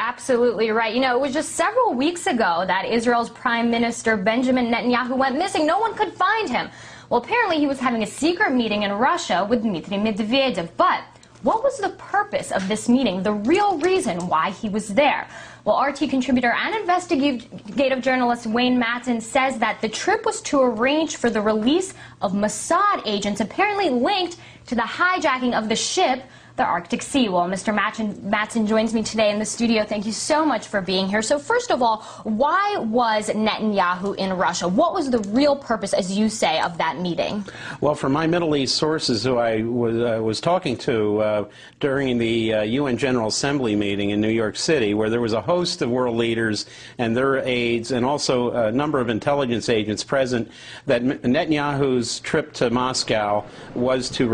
absolutely right. You know, it was just several weeks ago that Israel's Prime Minister Benjamin Netanyahu went missing. No one could find him. Well, apparently he was having a secret meeting in Russia with Dmitry Medvedev. But what was the purpose of this meeting, the real reason why he was there? Well, RT contributor and investigative journalist Wayne Madsen says that the trip was to arrange for the release of Mossad agents apparently linked to the hijacking of the ship, the Arctic Sea. Well, Mr. Madsen joins me today in the studio. Thank you so much for being here. So first of all, why was Netanyahu in Russia? What was the real purpose, as you say, of that meeting? Well, from my Middle East sources who I was talking to during the UN General Assembly meeting in New York City, where there was a host of world leaders and their aides and also a number of intelligence agents present, that Netanyahu's trip to Moscow was to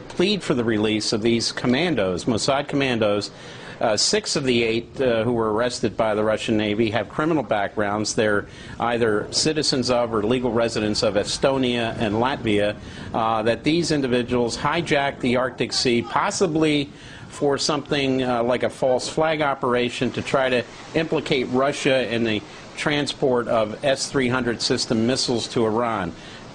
plead for the release of these commandos, Mossad commandos. 6 of the 8 who were arrested by the Russian Navy have criminal backgrounds. They're either citizens of or legal residents of Estonia and Latvia. That these individuals hijacked the Arctic Sea, possibly for something like a false flag operation to try to implicate Russia in the transport of S-300 system missiles to Iran.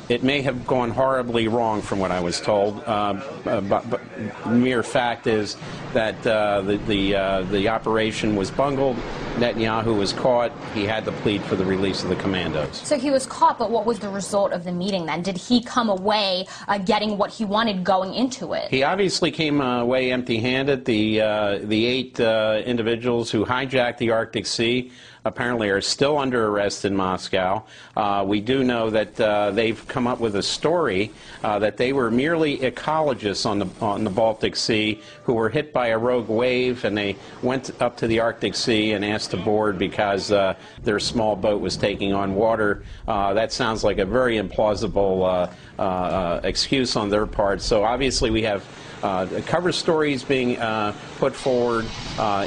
It may have gone horribly wrong from what I was told, but mere fact is that the operation was bungled. Netanyahu was caught. He had to plead for the release of the commandos. So he was caught, but what was the result of the meeting then? Did he come away getting what he wanted going into it? He obviously came away empty-handed. The 8 individuals who hijacked the Arctic Sea apparently are still under arrest in Moscow. We do know that they've come up with a story that they were merely ecologists on the Baltic Sea who were hit by a rogue wave, and they went up to the Arctic Sea and asked to board because their small boat was taking on water. That sounds like a very implausible excuse on their part. So obviously we have cover stories being put forward,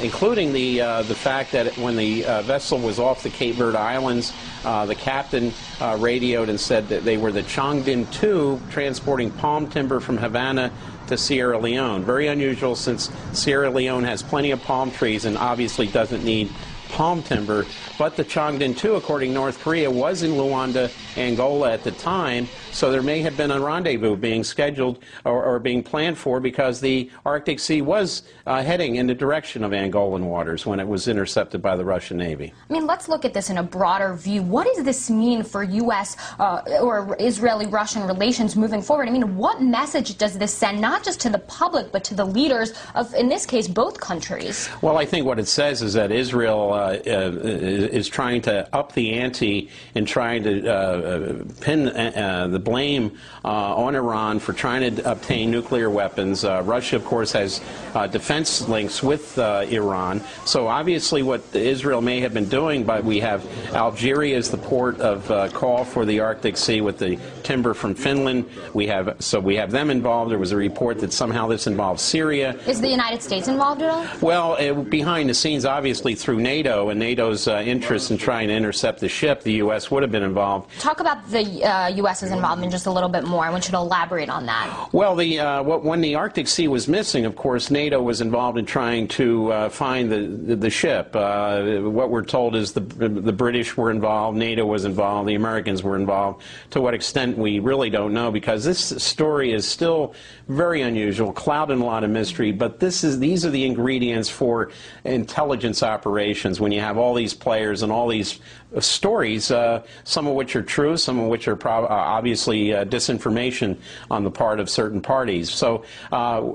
including the fact that when the vessel was off the Cape Verde Islands, the captain radioed and said that they were the Changdin II transporting palm timber from Havana to Sierra Leone. Very unusual, since Sierra Leone has plenty of palm trees and obviously doesn't need palm timber. But the Changdin II, according to North Korea, was in Luanda, Angola at the time, so there may have been a rendezvous being scheduled or being planned for, because the Arctic Sea was heading in the direction of Angolan waters when it was intercepted by the Russian Navy. I mean, let's look at this in a broader view. What does this mean for U.S. Or Israeli-Russian relations moving forward? I mean, what message does this send, not just to the public, but to the leaders of, in this case, both countries? Well, I think what it says is that Israel is trying to up the ante and trying to pin the blame on Iran for trying to obtain nuclear weapons. Russia, of course, has defense links with Iran. So obviously what Israel may have been doing, but we have Algeria as the port of call for the Arctic Sea with the timber from Finland. We have them involved. There was a report that somehow this involves Syria. Is the United States involved at all? Well, behind the scenes, obviously through NATO and NATO's interest in trying to intercept the ship, the U.S. would have been involved. Talk about the U.S.'s involvement just a little bit more. I want you to elaborate on that. Well, when the Arctic Sea was missing, of course, NATO was involved in trying to find the ship. What we're told is the British were involved, NATO was involved, the Americans were involved. To what extent, we really don't know, because this story is still very unusual, clouded in a lot of mystery, but these are the ingredients for intelligence operations when you have all these players and all these stories, some of which are true, some of which are obviously disinformation on the part of certain parties. So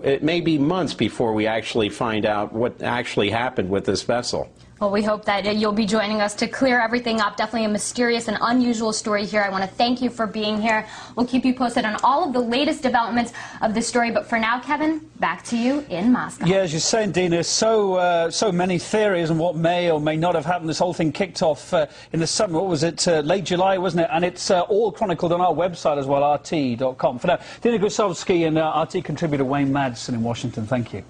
it may be months before we actually find out what actually happened with this vessel. Well, we hope that you'll be joining us to clear everything up. Definitely a mysterious and unusual story here. I want to thank you for being here. We'll keep you posted on all of the latest developments of this story. But for now, Kevin, back to you in Moscow. Yeah, as you're saying, Dina, so many theories on what may or may not have happened. This whole thing kicked off in the summer. What was it? Late July, wasn't it? And it's all chronicled on our website as well, rt.com. For now, Dina Grusovsky and RT contributor Wayne Madsen in Washington, thank you.